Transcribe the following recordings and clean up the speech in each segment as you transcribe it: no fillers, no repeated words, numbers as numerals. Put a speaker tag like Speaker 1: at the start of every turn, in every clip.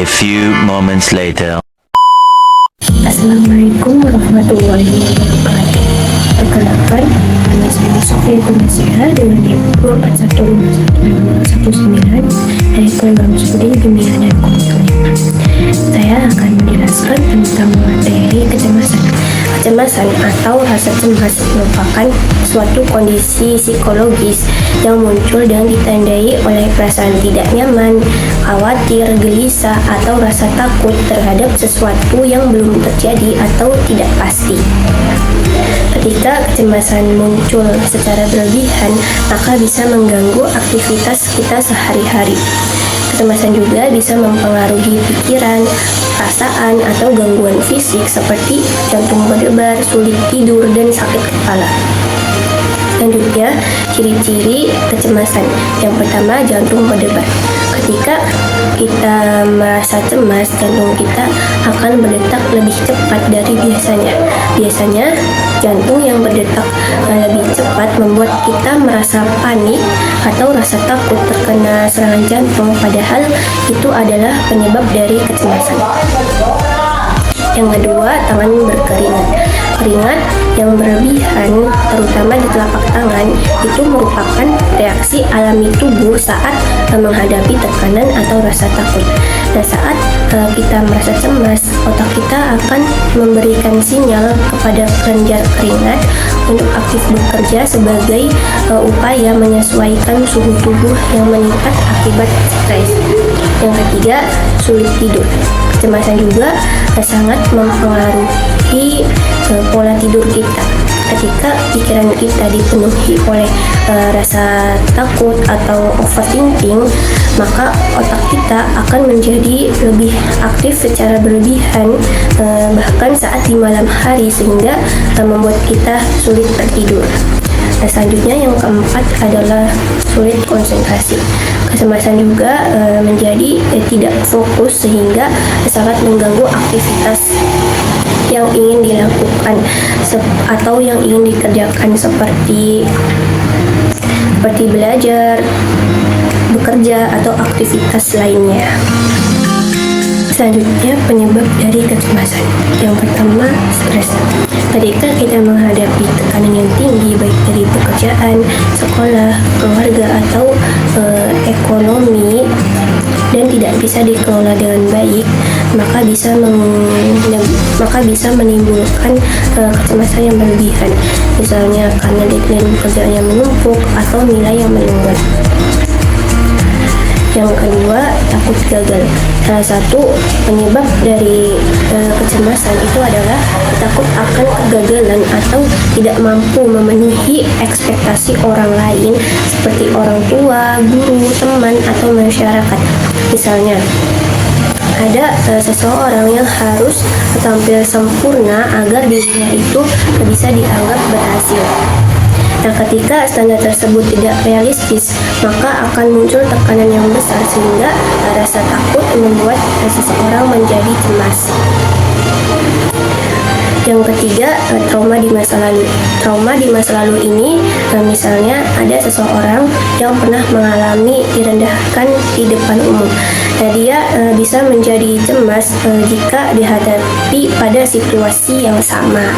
Speaker 1: A few moments later.
Speaker 2: Assalamualaikum warahmatullahi wabarakatuh. Perkenalkan, nama saya Sofia Kumaseha dengan NIM 24119 dari program studi Kimia dan Komputer. Saya akan menjelaskan tentang materi kecemasan. Kecemasan atau rasa cemas merupakan suatu kondisi psikologis yang muncul dan ditandai oleh perasaan tidak nyaman, khawatir, gelisah, atau rasa takut terhadap sesuatu yang belum terjadi atau tidak pasti. Ketika kecemasan muncul secara berlebihan, maka bisa mengganggu aktivitas kita sehari-hari. Kecemasan juga bisa mempengaruhi pikiran, perasaan, atau gangguan fisik seperti jantung berdebar, sulit tidur, dan sakit kepala. Selanjutnya, ciri-ciri kecemasan. Yang pertama, jantung berdebar. Ketika kita merasa cemas, jantung kita akan berdetak lebih cepat dari biasanya. Biasanya, jantung yang berdetak lebih cepat membuat kita merasa panik atau rasa takut terkena serangan jantung, padahal itu adalah penyebab dari kecemasan. Yang kedua, tangan berkeringat. Keringat yang berlebihan, terutama di telapak tangan, itu merupakan reaksi alami tubuh saat menghadapi tekanan atau rasa takut. Dan saat kita merasa cemas, otak kita akan memberikan sinyal kepada kelenjar keringat untuk aktif bekerja sebagai upaya menyesuaikan suhu tubuh yang meningkat akibat stres. Yang ketiga, sulit tidur. Kecemasan juga sangat mempengaruhi pola tidur kita. Ketika pikiran kita dipenuhi oleh rasa takut atau overthinking, maka otak kita akan menjadi lebih aktif secara berlebihan, bahkan saat di malam hari, sehingga membuat kita sulit tertidur. Nah, selanjutnya yang keempat adalah sulit konsentrasi. Kecemasan juga menjadi tidak fokus sehingga sangat mengganggu aktivitas yang ingin dilakukan atau yang ingin dikerjakan seperti belajar, bekerja, atau aktivitas lainnya. Selanjutnya, penyebab dari kecemasan. Yang pertama, stres. Ketika kita menghadapi tekanan yang tinggi, baik dari pekerjaan, sekolah, keluarga, atau ekonomi, dan tidak bisa dikelola dengan baik, maka bisa menimbulkan kecemasan yang berlebihan. Misalnya karena deadline pekerjaan yang menumpuk atau nilai yang menurun. Yang kedua, takut gagal. Salah satu penyebab dari kecemasan itu adalah takut akan kegagalan atau tidak mampu memenuhi ekspektasi orang lain seperti orang tua, guru, teman, atau masyarakat. Misalnya, ada seseorang yang harus tampil sempurna agar dirinya itu bisa dianggap berhasil. Nah, ketika standar tersebut tidak realistis, maka akan muncul tekanan yang besar sehingga rasa takut membuat seseorang menjadi cemas. Yang ketiga, trauma di masa lalu. Trauma di masa lalu ini, misalnya ada seseorang yang pernah mengalami direndahkan di depan umum. Nah, dia bisa menjadi cemas jika dihadapi pada situasi yang sama.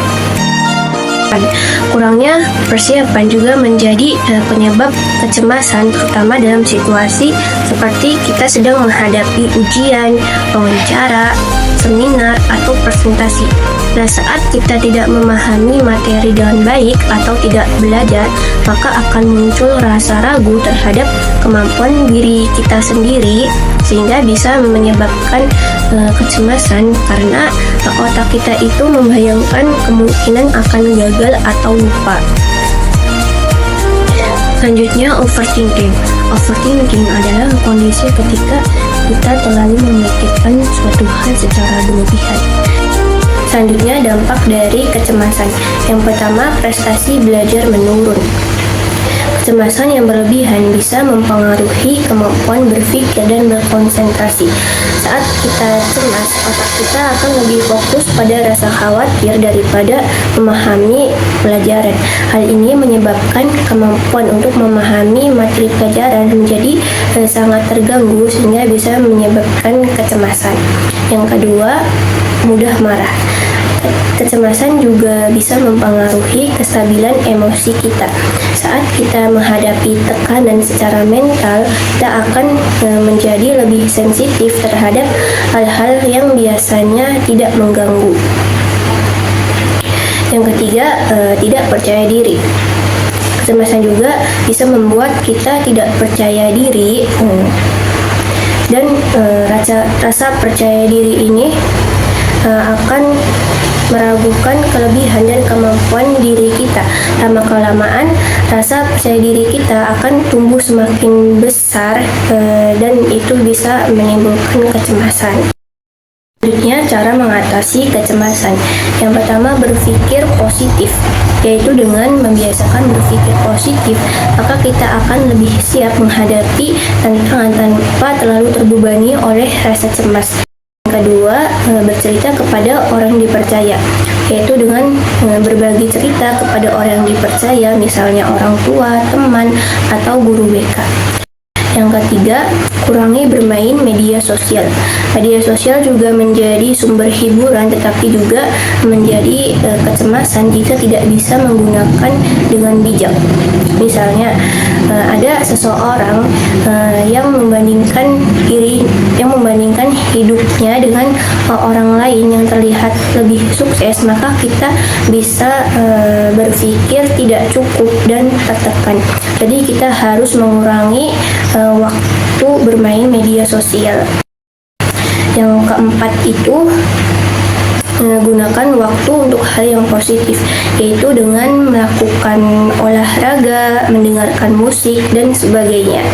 Speaker 2: Kurangnya persiapan juga menjadi penyebab kecemasan, terutama dalam situasi seperti kita sedang menghadapi ujian, wawancara, seminar, atau presentasi. Nah, saat kita tidak memahami materi dengan baik atau tidak belajar, maka akan muncul rasa ragu terhadap kemampuan diri kita sendiri, sehingga bisa menyebabkan kecemasan karena otak kita itu membayangkan kemungkinan akan gagal atau lupa. Selanjutnya, overthinking. Overthinking adalah kondisi ketika kita terlalu memikirkan suatu hal secara berlebihan. Selanjutnya, dampak dari kecemasan. Yang pertama, prestasi belajar menurun. Kecemasan yang berlebihan bisa mempengaruhi kemampuan berpikir dan berkonsentrasi. Saat kita cemas, otak kita akan lebih fokus pada rasa khawatir daripada memahami pelajaran. Hal ini menyebabkan kemampuan untuk memahami materi pelajaran menjadi sangat terganggu sehingga bisa menyebabkan kecemasan. Yang kedua, mudah marah. Kecemasan juga bisa mempengaruhi kestabilan emosi kita. Saat kita menghadapi tekanan secara mental, kita akan menjadi lebih sensitif terhadap hal-hal yang biasanya tidak mengganggu. Yang ketiga, tidak percaya diri. Kecemasan juga bisa membuat kita tidak percaya diri, dan rasa percaya diri ini akan meragukan kelebihan dan kemampuan diri kita. Lama-kelamaan, rasa percaya diri kita akan tumbuh semakin besar, dan itu bisa menimbulkan kecemasan. Selanjutnya, cara mengatasi kecemasan. Yang pertama, berpikir positif, yaitu dengan membiasakan berpikir positif, maka kita akan lebih siap menghadapi tantangan tanpa terlalu terbebani oleh rasa cemas. Kedua, bercerita kepada orang dipercaya, yaitu dengan berbagi cerita kepada orang yang dipercaya, misalnya orang tua, teman, atau guru BK. Yang ketiga, kurangi bermain media sosial. Media sosial juga menjadi sumber hiburan, tetapi juga menjadi kecemasan jika tidak bisa menggunakan dengan bijak. Misalnya, ada seseorang yang membandingkan hidupnya dengan orang lain yang terlihat lebih sukses, maka kita bisa berpikir tidak cukup dan tertekan. Jadi kita harus mengurangi waktu bermain media sosial. Yang keempat itu, gunakan waktu untuk hal yang positif, yaitu dengan melakukan olahraga, mendengarkan musik, dan sebagainya.